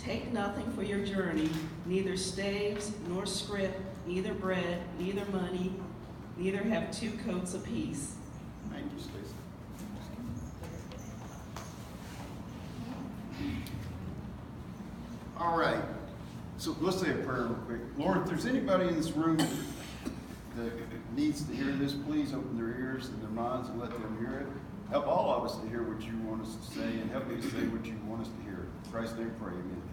Take nothing for your journey, neither staves, nor scrip, neither bread, neither money, neither have 2 coats apiece. Thank you, Stacy. All right. So let's say a prayer real quick. Lord, if there's anybody in this room that needs to hear this, please open their ears and their minds and let them hear it. Help all of us to hear what you want us to say, and help me to say what you want us to hear. In Christ's name, pray, amen.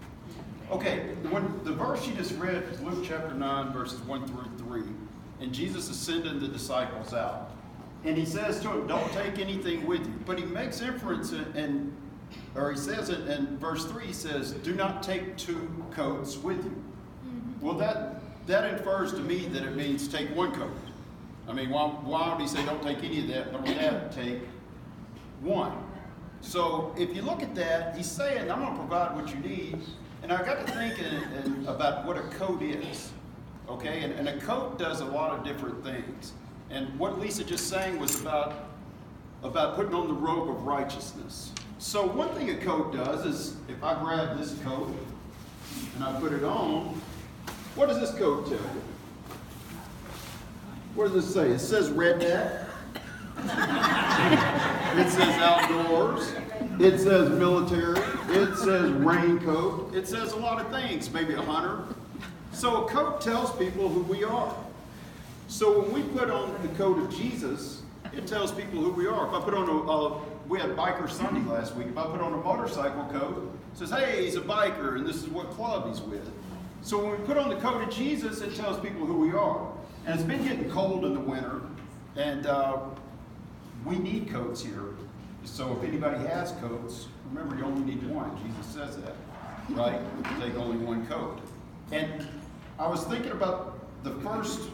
Okay, when the verse you just read is Luke chapter 9, verses 1 through 3, and Jesus is sending the disciples out. And he says to them, don't take anything with you. But he makes inference, or he says it in verse 3, he says, do not take 2 coats with you. Well, that infers to me that it means take 1 coat. I mean, why would he say don't take any of that, but with that, take 1? So if you look at that, he's saying, I'm going to provide what you need. And I got to thinking about what a coat is. Okay, and a coat does a lot of different things. And what Lisa just sang was about putting on the robe of righteousness. So one thing a coat does is, if I grab this coat and I put it on, what does this coat tell you? What does it say? It says redneck. It says outdoors. It says military. It says raincoat. It says a lot of things, maybe a hunter. So a coat tells people who we are. So when we put on the coat of Jesus, it tells people who we are. If I put on we had Biker Sunday last week. If I put on a motorcycle coat, it says, hey, he's a biker, and this is what club he's with. So when we put on the coat of Jesus, it tells people who we are. And it's been getting cold in the winter, and we need coats here. So if anybody has coats, remember you only need 1. Jesus says that, right? Take only 1 coat. And I was thinking about the first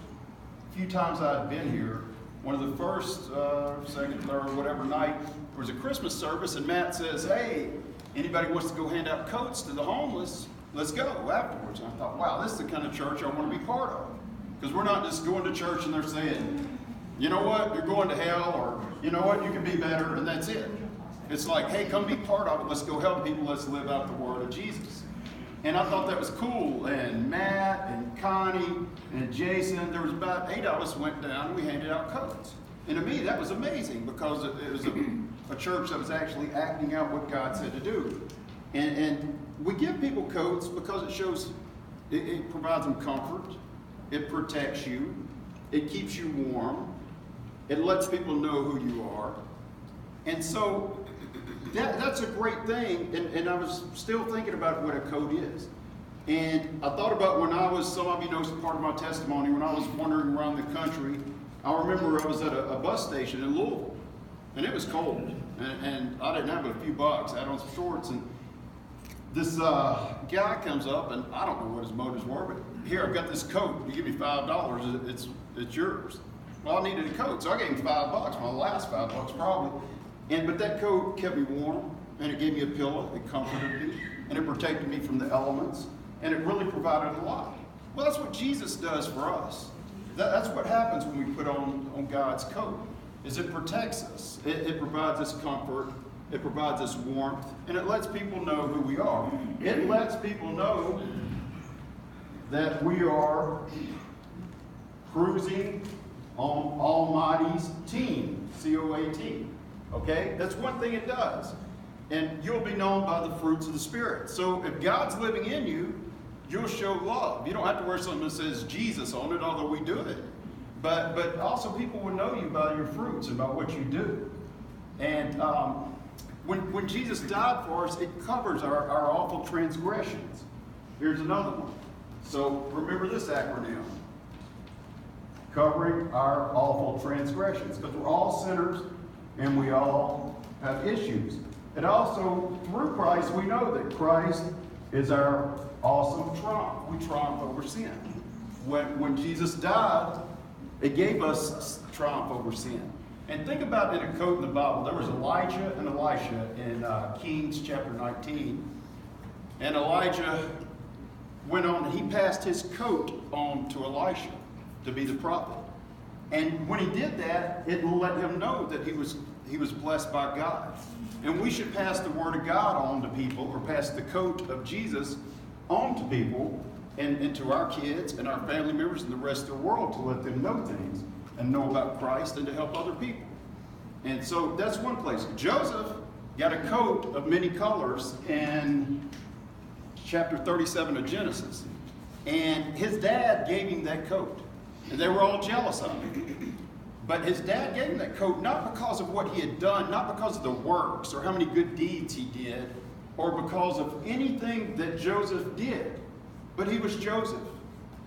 few times I'd been here. One of the first, second, third, whatever night, there was a Christmas service, and Matt says, hey, anybody wants to go hand out coats to the homeless, let's go afterwards. And I thought, wow, this is the kind of church I want to be part of. Because we're not just going to church and they're saying, you know what, you're going to hell, or you know what, you can be better, and that's it. It's like, hey, come be part of it. Let's go help people. Let's live out the word of Jesus. And I thought that was cool. And Matt and Connie and Jason, there was about 8 of us went down and we handed out coats. And to me, that was amazing because it was a church that was actually acting out what God said to do. And we give people coats because it shows, it provides them comfort. It protects you. It keeps you warm. It lets people know who you are. And so that's a great thing. And I was still thinking about what a coat is. And I thought about when I was, some of you know part of my testimony, when I was wandering around the country, I remember I was at a bus station in Louisville. And it was cold. And I didn't have but a few bucks. I had on some shorts. And this guy comes up, and I don't know what his motives were, but here, I've got this coat. You give me $5, it's yours. Well, I needed a coat, so I gave him $5, my last $5 probably. But that coat kept me warm, and it gave me a pillow, it comforted me, and it protected me from the elements, and it really provided a lot. Well, that's what Jesus does for us. That's what happens when we put on God's coat, is it protects us. It provides us comfort, it provides us warmth, and it lets people know who we are. It lets people know that we are cruising on Almighty's team, C-O-A-T. Okay? That's one thing it does. And you'll be known by the fruits of the Spirit. So if God's living in you, you'll show love. You don't have to wear something that says Jesus on it, although we do it. But also people will know you by your fruits and by what you do. And when Jesus died for us, it covers our awful transgressions. Here's another one. So remember this acronym. Covering our awful transgressions. Because we're all sinners and we all have issues. And also, through Christ, we know that Christ is our awesome triumph. We triumph over sin. When Jesus died, it gave us triumph over sin. And think about in a coat in the Bible. There was Elijah and Elisha in Kings chapter 19. And Elijah went on, he passed his coat on to Elisha to be the prophet. And when he did that, it let him know that he was he was blessed by God. And we should pass the word of God on to people, or pass the coat of Jesus on to people, and to our kids and our family members and the rest of the world, to let them know things and know about Christ and to help other people. And so that's one place. Joseph got a coat of many colors in chapter 37 of Genesis. And his dad gave him that coat. And they were all jealous of him. But his dad gave him that coat not because of what he had done, not because of the works or how many good deeds he did, or because of anything that Joseph did. But he was Joseph.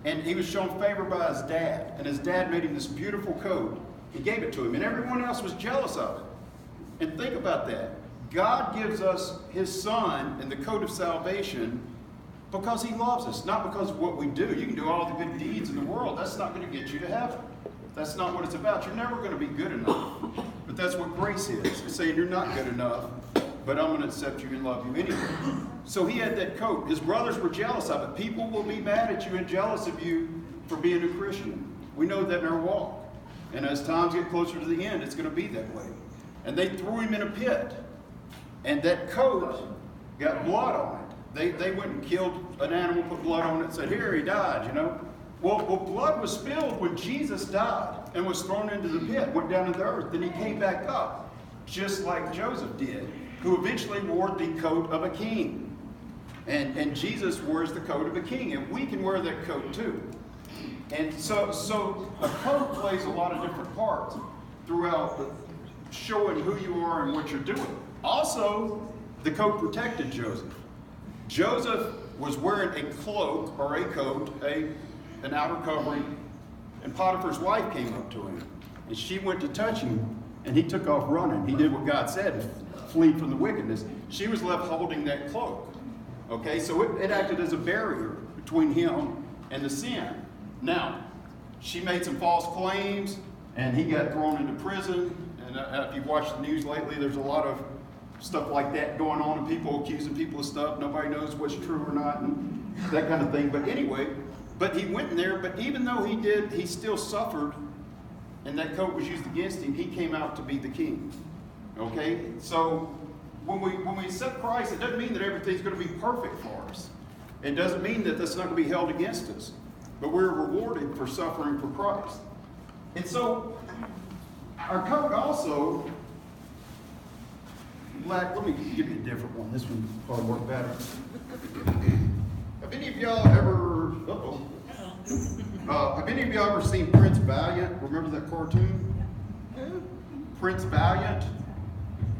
And he was shown favor by his dad. And his dad made him this beautiful coat. He gave it to him. And everyone else was jealous of it. And think about that. God gives us his son in the coat of salvation because he loves us, not because of what we do. You can do all the good deeds in the world. That's not going to get you to heaven. That's not what it's about. You're never going to be good enough. But that's what grace is. It's saying you're not good enough, but I'm going to accept you and love you anyway. So he had that coat. His brothers were jealous of it. People will be mad at you and jealous of you for being a Christian. We know that in our walk. And as times get closer to the end, it's going to be that way. And they threw him in a pit. And that coat got blood on it. They went and killed an animal, put blood on it, and said, here, he died, you know. Well, blood was spilled when Jesus died and was thrown into the pit, went down to the earth. Then he came back up, just like Joseph did, who eventually wore the coat of a king. And Jesus wears the coat of a king, and we can wear that coat too. And so a coat plays a lot of different parts throughout showing who you are and what you're doing. Also, the coat protected Joseph. Joseph was wearing a cloak or a coat, an outer covering, and Potiphar's wife came up to him. And she went to touch him, and he took off running. He did what God said and fled from the wickedness. She was left holding that cloak. Okay, so it acted as a barrier between him and the sin. Now, she made some false claims, and he got thrown into prison. And if you've watched the news lately, there's a lot of stuff like that going on, and people accusing people of stuff. Nobody knows what's true or not, and that kind of thing. But anyway, but he went in there, but even though he did, he still suffered, and that coat was used against him. He came out to be the king. Okay? So when we accept Christ, it doesn't mean that everything's going to be perfect for us. It doesn't mean that that's not going to be held against us. But we're rewarded for suffering for Christ. And so our coat also, let me give you a different one. This one probably work better. Have any of y'all ever, have any of y'all ever seen Prince Valiant? Remember that cartoon? Prince Valiant?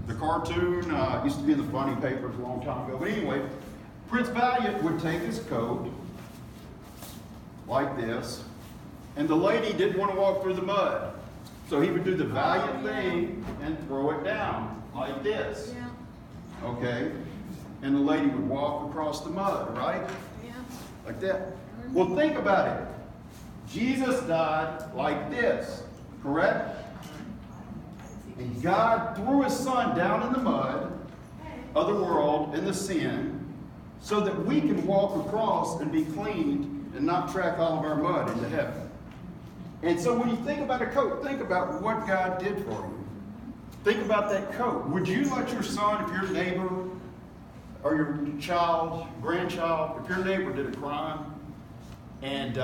The cartoon used to be in the funny papers a long time ago. But anyway, Prince Valiant would take his coat like this, and the lady didn't want to walk through the mud. So he would do the valiant thing and throw it down like this. Yeah. Okay? And the lady would walk across the mud, right? Yeah. Like that. Well, think about it. Jesus died like this, correct? And God threw his son down in the mud of the world, in the sin, so that we can walk across and be cleaned and not track all of our mud into heaven. And so when you think about a coat, think about what God did for you. Think about that coat. Would you let your son, if your neighbor or your child, grandchild, if your neighbor did a crime and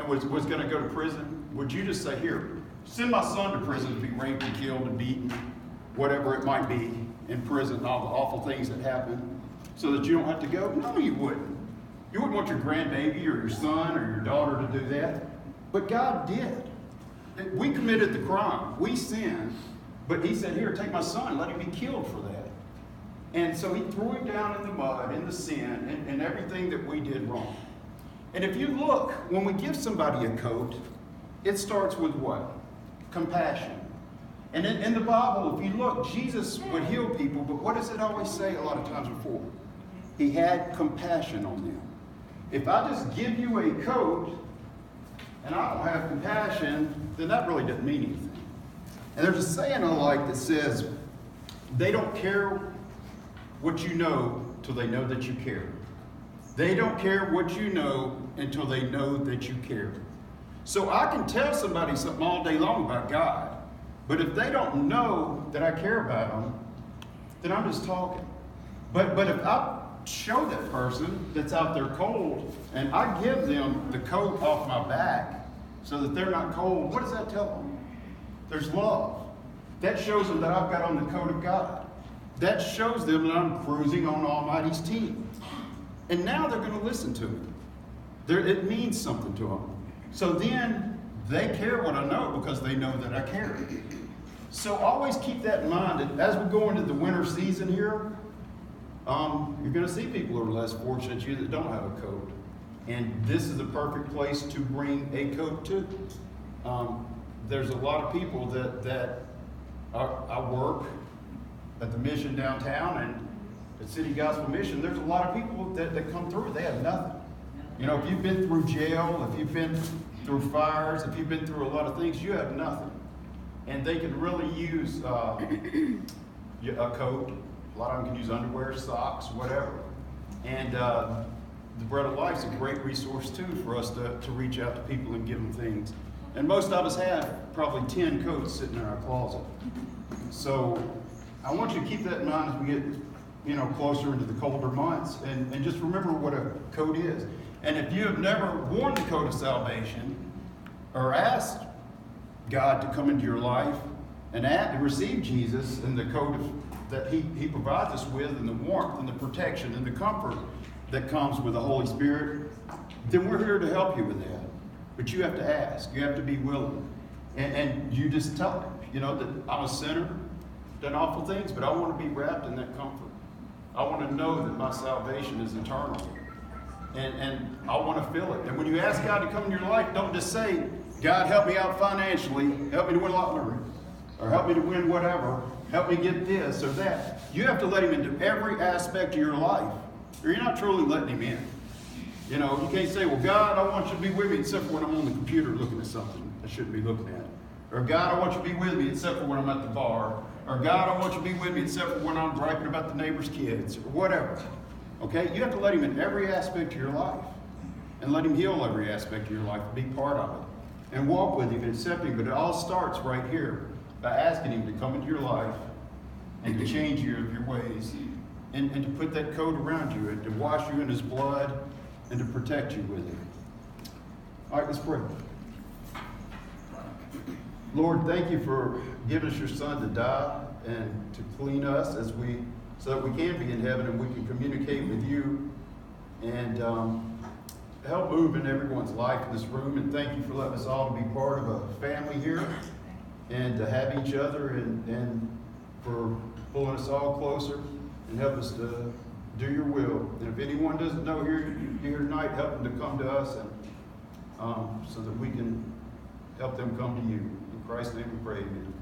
was going to go to prison, would you just say, here, send my son to prison to be raped and killed and beaten, whatever it might be in prison, all the awful things that happen, so that you don't have to go? No, you wouldn't. You wouldn't want your grandbaby or your son or your daughter to do that. But God did. We committed the crime. We sinned. But he said, here, take my son. Let him be killed for that. And so he threw him down in the mud, in the sin, and everything that we did wrong. And if you look, when we give somebody a coat, it starts with what? Compassion. And in the Bible, if you look, Jesus would heal people, but what does it always say a lot of times before? He had compassion on them. If I just give you a coat and I don't have compassion, then that really doesn't mean anything. And there's a saying I like that says, they don't care what you know till they know that you care. They don't care what you know until they know that you care. So I can tell somebody something all day long about God, But if they don't know that I care about them, then I'm just talking. But if I show that person that's out there cold, and I give them the coat off my back so that they're not cold, what does that tell them? There's love. That shows them that I've got on the coat of God. That shows them that I'm cruising on Almighty's team. And now they're going to listen to me. It means something to them. So then they care what I know because they know that I care. So always keep that in mind. That as we go into the winter season here, you're going to see people who are less fortunate than you that don't have a coat. And this is the perfect place to bring a coat to. There's a lot of people that I work at the mission downtown and at City Gospel Mission. There's a lot of people that come through. They have nothing. You know, if you've been through jail, if you've been through fires, if you've been through a lot of things, you have nothing. And they could really use a coat. A lot of them can use underwear, socks, whatever. And the Bread of Life is a great resource, too, for us to reach out to people and give them things. And most of us have probably 10 coats sitting in our closet. So I want you to keep that in mind as we get closer into the colder months. And just remember what a coat is. And if you have never worn the coat of salvation or asked God to come into your life and receive Jesus and the coat that he provides us with, and the warmth and the protection and the comfort that comes with the Holy Spirit, then we're here to help you with that. But you have to ask. You have to be willing. And you just tell him, that I'm a sinner, done awful things, but I want to be wrapped in that comfort. I want to know that my salvation is eternal. And I want to feel it. And when you ask God to come in your life, don't just say, God, help me out financially, help me to win a lottery, or help me to win whatever, help me get this or that. You have to let him into every aspect of your life, or you're not truly letting him in. You can't say, well, God, I want you to be with me, except for when I'm on the computer looking at something I shouldn't be looking at. Or God, I want you to be with me, except for when I'm at the bar. Or God, I want you to be with me, except for when I'm griping about the neighbor's kids, or whatever. Okay? You have to let him in every aspect of your life. And let him heal every aspect of your life, be part of it. And walk with him and accept him. But it all starts right here by asking him to come into your life and to change you of your ways. And to put that coat around you and to wash you in his blood and to protect you with it. All right, let's pray. Lord, thank you for giving us your son to die and to clean us so that we can be in heaven and we can communicate with you and help move in everyone's life in this room. And thank you for letting us all to be part of a family here and to have each other and for pulling us all closer and help us to do your will. And if anyone doesn't know here tonight, help them to come to us and so that we can help them come to you. In Christ's name we pray, amen.